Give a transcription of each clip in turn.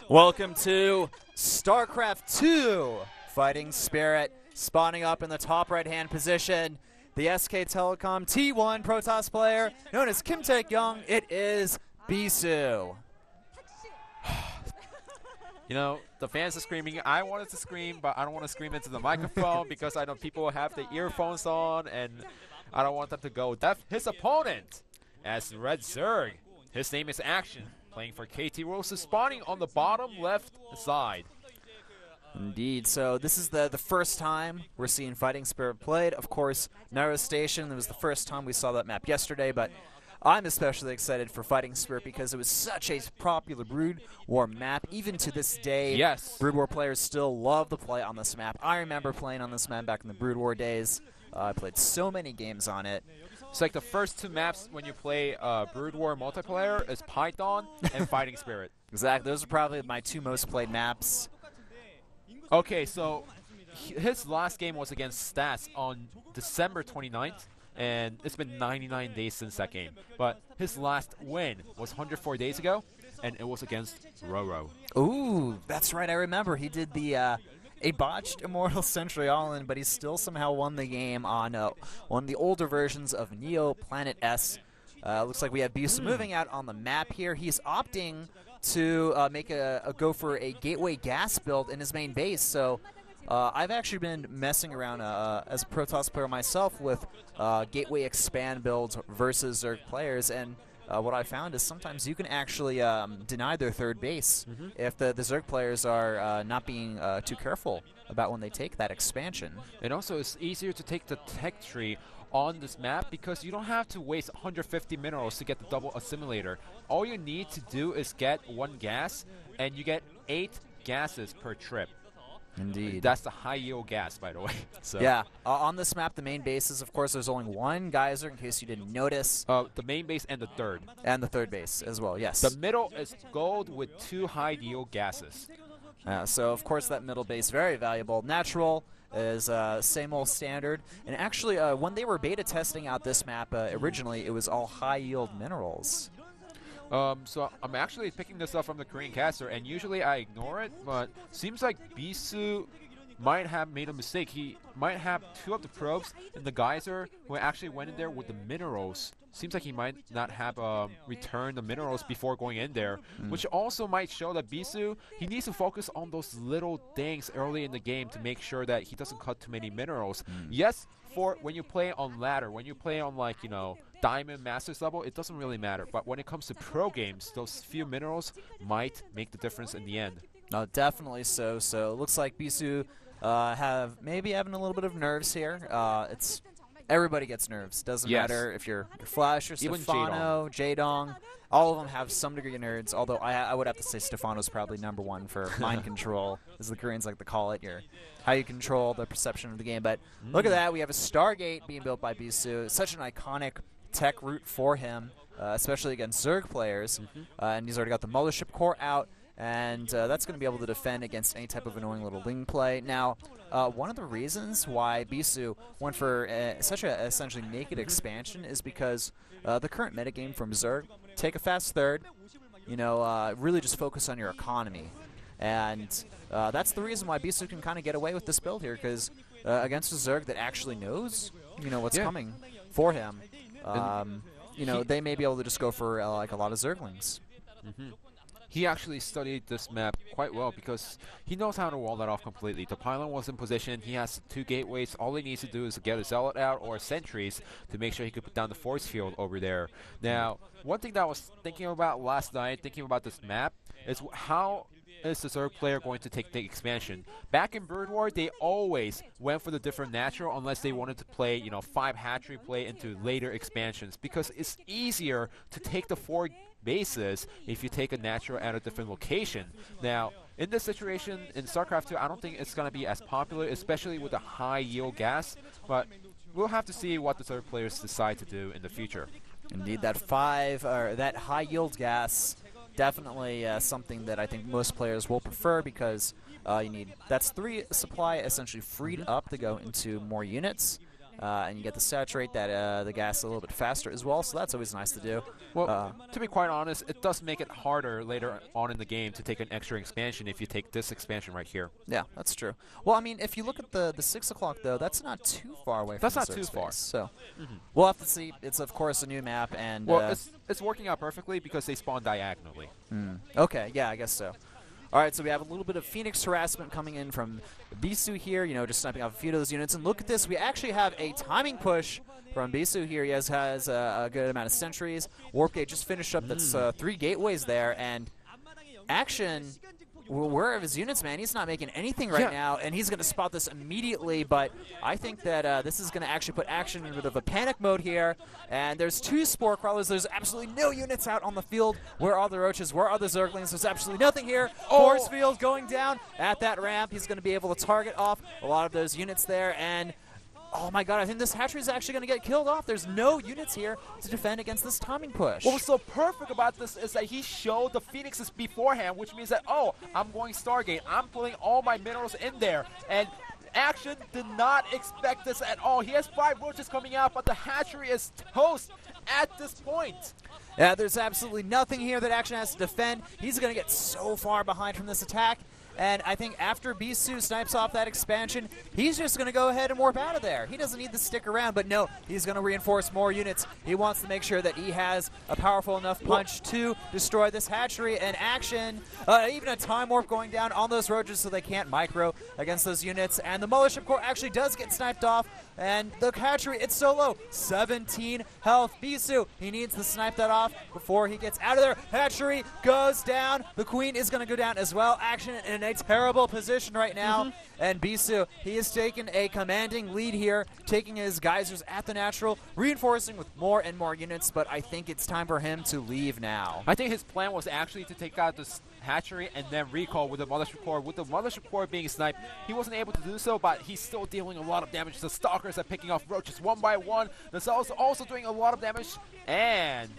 Welcome to Starcraft2. Fighting Spirit spawning up in the top right-hand position. The SK Telecom T1 Protoss player known as Kim Taek-young. It is Bisu. You know, the fans are screaming. I wanted to scream, but I don't want to scream into the microphone because I know people have the earphones on, and I don't want them to go deaf. His opponent, as Red Zerg, his name is Action, playing for KT Rose, spawning on the bottom left side. Indeed. So this is the first time we're seeing Fighting Spirit played. Of course, Narrow Station, it was the first time we saw that map yesterday, but I'm especially excited for Fighting Spirit because it was such a popular Brood War map. Even to this day, yes, Brood War players still love to play on this map. I remember playing on this map back in the Brood War days. I played so many games on it. It's like the first two maps when you play Brood War multiplayer is Python and Fighting Spirit. Exactly. Those are probably my two most played maps. Okay, so his last game was against Stats on December 29th. And it's been 99 days since that game. But his last win was 104 days ago, and it was against Roro. Ooh, that's right. I remember. He did the a botched Immortal Century All-In, but he still somehow won the game on one of the older versions of Neo Planet S. Looks like we have Bisu moving out on the map here. He's opting to make a go for a Gateway Gas build in his main base, so I've actually been messing around as a Protoss player myself with Gateway Expand builds versus Zerg players, and what I found is sometimes you can actually deny their third base if the Zerg players are not being too careful about when they take that expansion. And also, it's easier to take the tech tree on this map because you don't have to waste 150 minerals to get the double assimilator. All you need to do is get one gas, and you get 8 gases per trip. Indeed. That's the high yield gas, by the way. So. Yeah. On this map, the main bases, of course, there's only one geyser, in case you didn't notice. The main base and the third. And the third base as well, yes. The middle is gold with 2 high yield gases. So, of course, that middle base, very valuable. Natural is same old standard. And actually, when they were beta testing out this map originally, it was all high yield minerals. So I'm actually picking this up from the Korean caster, and usually I ignore it, but seems like Bisu might have made a mistake. He might have 2 of the probes in the geyser who actually went in there with the minerals. Seems like he might not have returned the minerals before going in there, which also might show that Bisu, he needs to focus on those little things early in the game to make sure that he doesn't cut too many minerals. Yes, for when you play on ladder, when you play on, like, you know, Diamond Masters level, it doesn't really matter. But when it comes to pro games, those few minerals might make the difference in the end. No, definitely so. So it looks like Bisu maybe having a little bit of nerves here. Everybody gets nerves. Doesn't matter if you're Flash or Stefano, Jaedong. All of them have some degree of nerds, although I would have to say Stefano's probably #1 for mind control, as the Koreans like to call it, how you control the perception of the game. But look at that. We have a Stargate being built by Bisu. Such an iconic tech route for him, especially against Zerg players. And he's already got the Mothership Core out, and that's going to be able to defend against any type of annoying little Ling play. Now, one of the reasons why Bisu went for such a essentially naked expansion is because the current metagame from Zerg, take a fast third, really just focus on your economy. And that's the reason why Bisu can kind of get away with this build here, because against a Zerg that actually knows what's coming for him, they may be able to just go for like a lot of Zerglings. He actually studied this map quite well because he knows how to wall that off completely. The pylon was in position. He has 2 gateways. All he needs to do is get a zealot out or sentries to make sure he could put down the force field over there. Now, one thing that I was thinking about last night, thinking about this map, is how is the Zerg player going to take the expansion? Back in Brood War, they always went for the different natural unless they wanted to play, 5 hatchery play into later expansions, because it's easier to take the 4 bases if you take a natural at a different location. Now, in this situation, in StarCraft 2, I don't think it's going to be as popular, especially with the high yield gas, but we'll have to see what the Zerg players decide to do in the future. Indeed, that high yield gas definitely something that I think most players will prefer because that's 3 supply essentially freed up to go into more units. And you get to saturate the gas a little bit faster as well, so that's always nice to do. Well, to be quite honest, it does make it harder later on in the game to take an extra expansion if you take this expansion right here. Yeah, that's true. Well, I mean, if you look at the 6 o'clock, though, that's not too far away from That's the not too far. So we'll have to see. It's, of course, a new map. And well, it's working out perfectly because they spawn diagonally. Okay, yeah, I guess so. All right, so we have a little bit of Phoenix harassment coming in from Bisu here, just sniping off a few of those units. And look at this, we actually have a timing push from Bisu here. He has a good amount of sentries. Warp Gate just finished up. That's 3 gateways there. And Action, where are his units, man? He's not making anything right now, and he's going to spot this immediately. But I think that this is going to actually put Action in a bit of a panic mode here. And there's 2 Spore Crawlers. There's absolutely no units out on the field. Where are the Roaches? Where are the Zerglings? There's absolutely nothing here. Force field going down at that ramp. He's going to be able to target off a lot of those units there. And oh my god, I think this hatchery is actually going to get killed off. There's no units here to defend against this timing push. What was so perfect about this is that he showed the Phoenixes beforehand, which means that, oh, I'm going Stargate. I'm putting all my minerals in there. And Action did not expect this at all. He has 5 Roaches coming out, but the hatchery is toast at this point. Yeah, there's absolutely nothing here that Action has to defend. He's going to get so far behind from this attack. And I think after Bisu snipes off that expansion, he's just going to go ahead and warp out of there. He doesn't need to stick around, but no, he's going to reinforce more units. He wants to make sure that he has a powerful enough punch to destroy this hatchery. And Action, even a time warp going down on those Roaches so they can't micro against those units. And the Mothership Core actually does get sniped off. And the hatchery, it's so low, 17 health. Bisu, he needs to snipe that off before he gets out of there. Hatchery goes down. The Queen is going to go down as well. Action in a terrible position right now. And Bisu, he has taken a commanding lead here, taking his geysers at the natural, reinforcing with more and more units, but I think it's time for him to leave now. I think his plan was actually to take out this hatchery and then recall with the Mothership Core. With the Mothership Core being sniped, he wasn't able to do so, but he's still dealing a lot of damage. The Stalkers are picking off Roaches one by one. The Cells also doing a lot of damage, and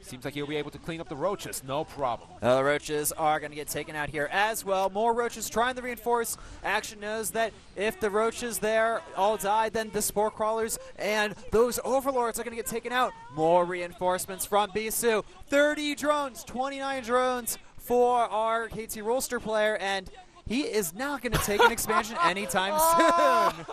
seems like he'll be able to clean up the Roaches, no problem. The Roaches are going to get taken out here as well. More Roaches trying to reinforce. Action knows that if the Roaches there all die, then the Spore Crawlers and those Overlords are going to get taken out. More reinforcements from Bisu. 30 drones, 29 drones for our KT Rollster player, and he is not going to take an expansion anytime soon.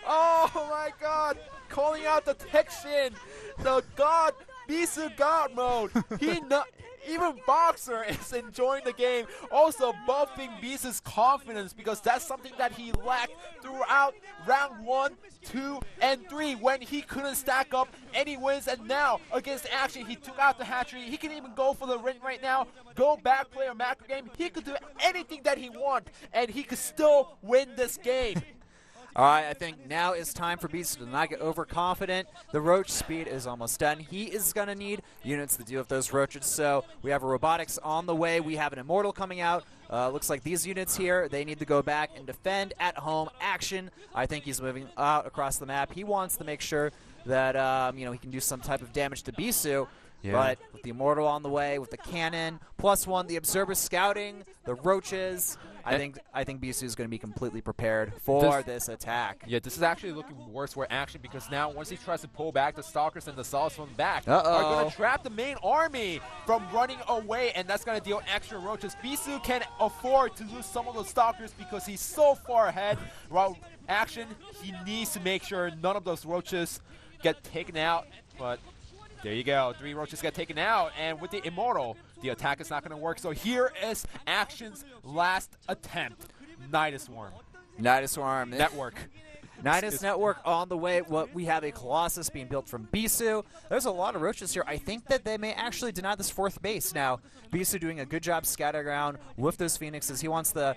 Oh my god, calling out the Texian, the god. Bisu God mode. Even Boxer is enjoying the game, also buffing Bisu's confidence because that's something that he lacked throughout round 1, 2, and 3 when he couldn't stack up any wins. And now against Action, he took out the hatchery. He can even go for the ring right now, go back, play a macro game. He could do anything that he wants, and he could still win this game. All right, I think now is time for Bisu to not get overconfident. The Roach speed is almost done. He is going to need units to deal with those Roaches. So we have a Robotics on the way. We have an Immortal coming out. Looks like these units here, they need to go back and defend at home. Action, I think he's moving out across the map. He wants to make sure that he can do some type of damage to Bisu. Yeah. But with the Immortal on the way, with the cannon, +1, the Observer scouting, the Roaches, I think Bisu is going to be completely prepared for this attack. Yeah, this is actually looking worse for Action because now once he tries to pull back, the Stalkers and the Saws from the back are going to trap the main army from running away, and that's going to deal extra Roaches. Bisu can afford to lose some of those Stalkers because he's so far ahead. While Action, he needs to make sure none of those Roaches get taken out, but there you go. 3 Roaches get taken out, and with the Immortal, the attack is not going to work. So here is Action's last attempt. Nidus Swarm. Nidus Swarm. Network. Nidus Network on the way. We have a Colossus being built from Bisu. There's a lot of Roaches here. I think that they may actually deny this 4th base. Now, Bisu doing a good job scattering around with those Phoenixes. He wants to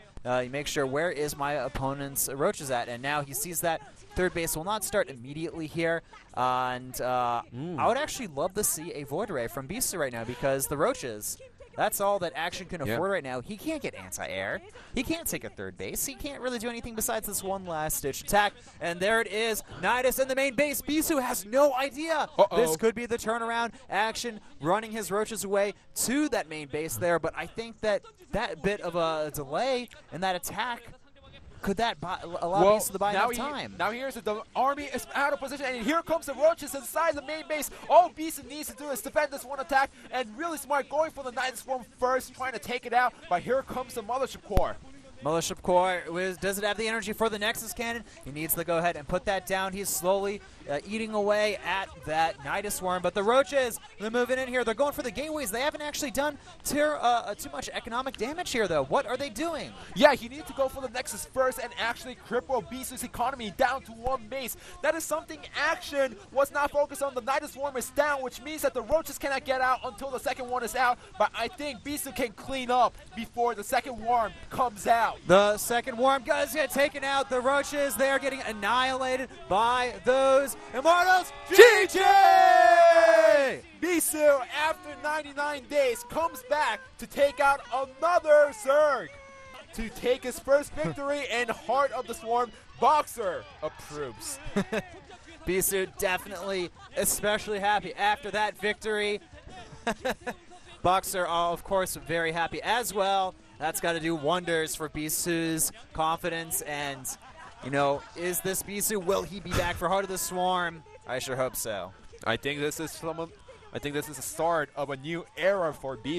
make sure, where is my opponent's Roaches at? And now he sees that 3rd base will not start immediately here. And I would actually love to see a Void Ray from Bisu right now because the Roaches, That's all that Action can afford right now. He can't get anti-air. He can't take a third base. He can't really do anything besides this one last-ditch attack. And there it is. Nidus in the main base. Bisu has no idea. This could be the turnaround. Action running his roaches away to that main base there. But I think that bit of a delay in that attack, could that allow Bisu to buy enough time? Now here's the army is out of position, and here comes the roaches inside the main base. All Bisu needs to do is defend this one attack, and really smart going for the Night Swarm first, trying to take it out. But here comes the Mothership Core. Mothership Core doesn't have the energy for the Nexus Cannon. He needs to go ahead and put that down. He's slowly eating away at that Nidus Swarm. But the Roaches, they're moving in here. They're going for the gateways. They haven't actually done too much economic damage here, though. What are they doing? Yeah, he needs to go for the Nexus first and actually cripple Bisu's economy down to one base. That is something Action was not focused on. The Nidus Swarm is down, which means that the Roaches cannot get out until the second one is out. But I think Bisu can clean up before the second worm comes out. The second worm does get taken out. The Roaches, they are getting annihilated by those Immortals. GG! Bisu, after 99 days, comes back to take out another Zerg. To take his first victory in Heart of the Swarm, Boxer approves. Bisu definitely especially happy after that victory. Boxer, of course, very happy as well. That's got to do wonders for Bisu's confidence. And, you know, is this Bisu? Will he be back for Heart of the Swarm? I sure hope so. I think this is the start of a new era for Bisu.